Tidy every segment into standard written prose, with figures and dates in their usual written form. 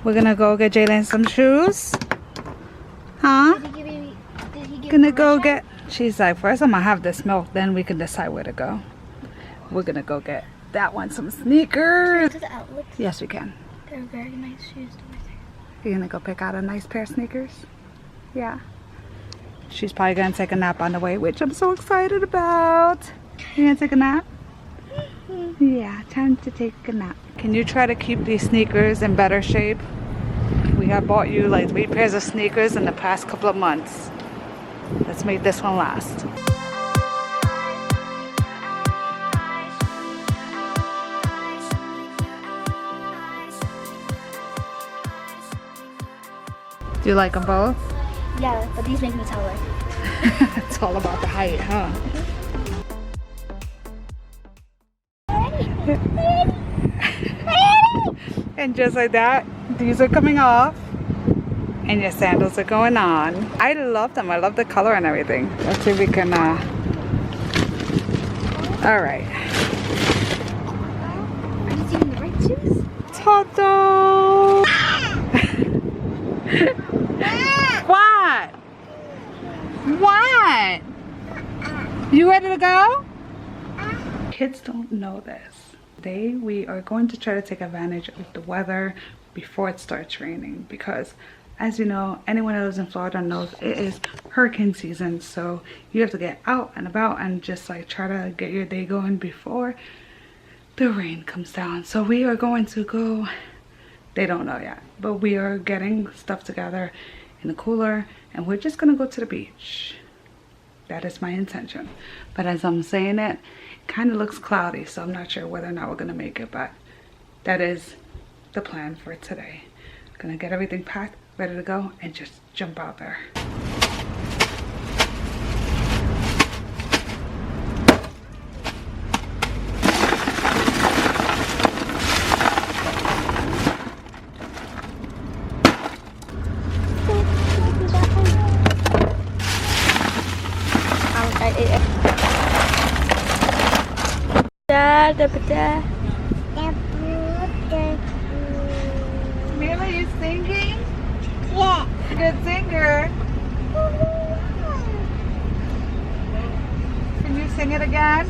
We're gonna go get Jalen some shoes. Huh? Gonna go get. She's like, first I'm gonna have this milk, then we can decide where to go. We're gonna go get that one some sneakers. To the outlet. Yes, we can. They're very nice shoes to wear there. You're gonna go pick out a nice pair of sneakers? Yeah. She's probably gonna take a nap on the way, which I'm so excited about. You gonna take a nap? Yeah, time to take a nap. Can you try to keep these sneakers in better shape? We have bought you like 3 pairs of sneakers in the past couple of months. Let's make this one last. Do you like them both? Yeah, but these make me taller. It's all about the height, huh? And just like that, these are coming off and your sandals are going on. I love them. I love the color and everything. Let's see if we can all right. Are you seeing the right shoes? Ta-da! What? What? You ready to go? Kids don't know this. Today we are going to try to take advantage of the weather before it starts raining, because as you know, anyone who lives in Florida knows it is hurricane season, so you have to get out and about and just like try to get your day going before the rain comes down. So we are going to go, they don't know yet, but we are getting stuff together in the cooler and we're just gonna go to the beach. That is my intention. But as I'm saying it, kind of looks cloudy, so I'm not sure whether or not we're gonna make it, but that is the plan for today. Gonna get everything packed, ready to go, and just jump out there. Mila, you singing? Yeah. Good singer. Can you sing it again?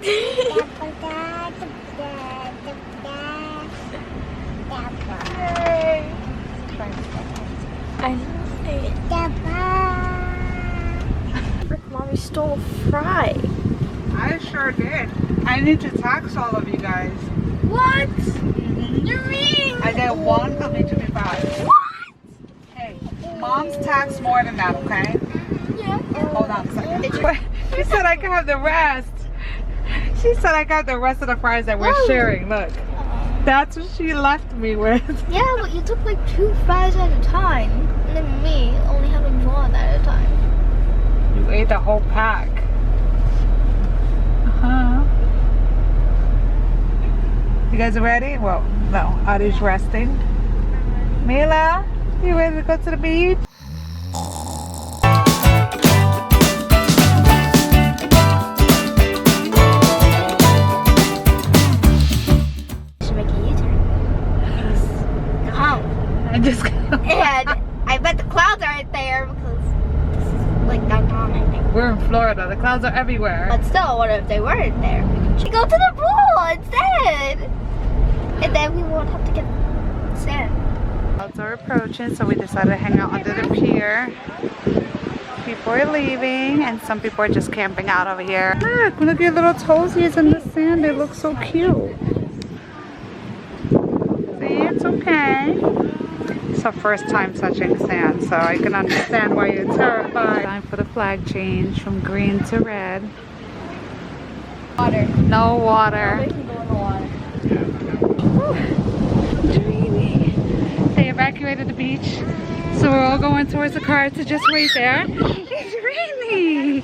Yay. Mommy stole fry. I sure did. I need to tax all of you guys. What? You mean? I get 1 of each of you 5. What? Hey, mom's tax more than that, okay? Yeah. Hold on a second. She said I can have the rest. She said I got the rest of the fries that we're sharing. Look. That's what she left me with. Yeah, but you took like 2 fries at a time. And then me only having 1 at a time. You ate the whole pack. Uh-huh. You guys ready? Well, no. Adi's resting. Mila, you ready to go to the beach? Should make a U-turn. I just And I bet the clouds aren't there because this is like downtown, I think. We're in Florida. The clouds are everywhere. But still, what if they weren't there? We should go to the pool instead. And then we won't have to get sand. Clouds are approaching, so we decided to hang out under the pier. People are leaving, and some people are just camping out over here. Look at your little toesies in the sand. They look so cute. See, it's okay. It's our first time touching sand, so I can understand why you're terrified. Time for the flag change from green to red. Water. No water. We can go in the water. Dreamy. They evacuated the beach, so we're all going towards the car to just wait there. It's rainy.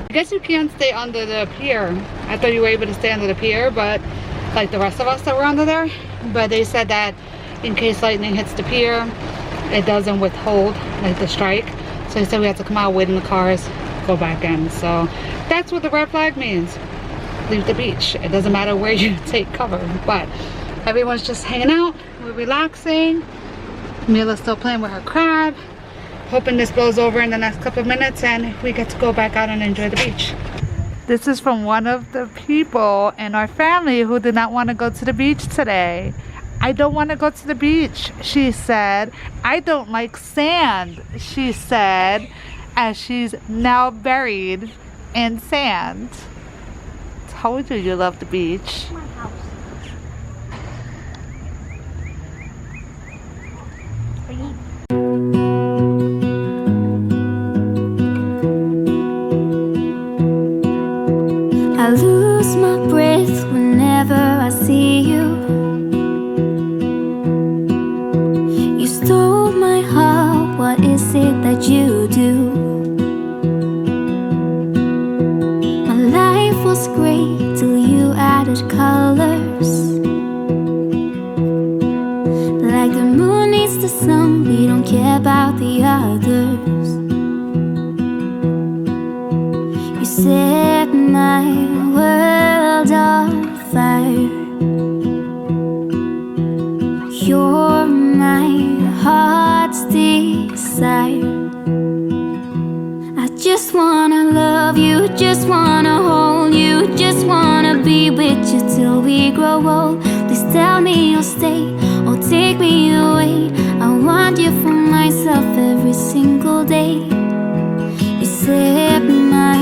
I guess you can't stay under the pier. I thought you were able to stay under the pier, but like the rest of us that were under there. But they said that in case lightning hits the pier, it doesn't withhold like the strike. So he said we have to come out, wait in the cars, go back in. So that's what the red flag means. Leave the beach. It doesn't matter where you take cover, but everyone's just hanging out. We're relaxing. Mila's still playing with her crab. Hoping this blows over in the next couple of minutes and we get to go back out and enjoy the beach. This is from one of the people in our family who did not want to go to the beach today. I don't want to go to the beach, she said. I don't like sand, she said, as she's now buried in sand. Told you you love the beach. My house. I lose my breath whenever I see you. You stole my heart, what is it that you do? My life was great till you added colors. Like the moon needs the sun, we don't care about the others. You set my world on fire. You're my heart's desire. I just wanna love you, just wanna hold you, just wanna be with you till we grow old. Please tell me you'll stay or take me away. I want you for myself every single day. You set my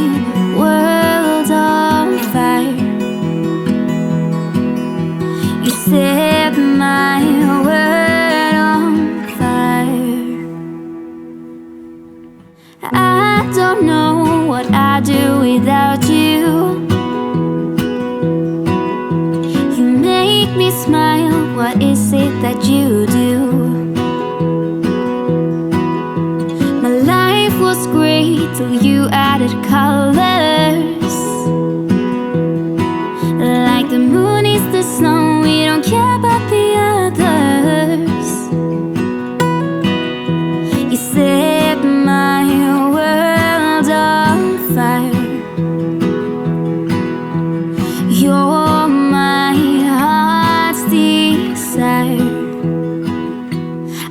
world on fire. You set my world on fire. I don't know what I'd do without you. You make me smile, what is it that you do? My life was great till you added colors. Like the moon is the snow, we don't care about the others. You set my world on fire. You're my heart's desire.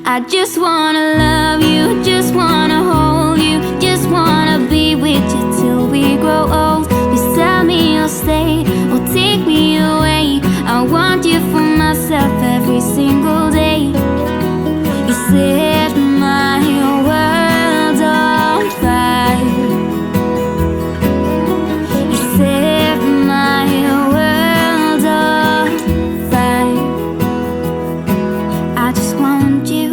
I just wanna love you, just wanna hold you, just wanna be with you till we grow old. Please tell me you'll stay or take me away. I want you for myself every single day. You set my world on fire. You set my world on fire. I just want you,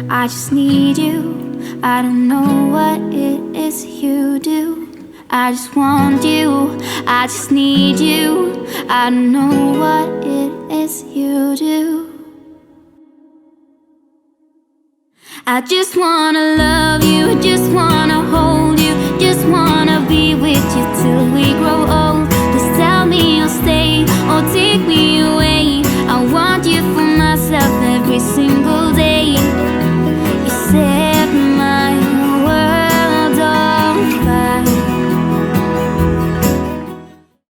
I just need you. I don't know what it is you do. I just want you, I just need you. I don't know what it is you do. I just wanna love you, just wanna hold you, just wanna be with you till we grow old. Please tell me you'll stay or take me away. I want you for myself every single day.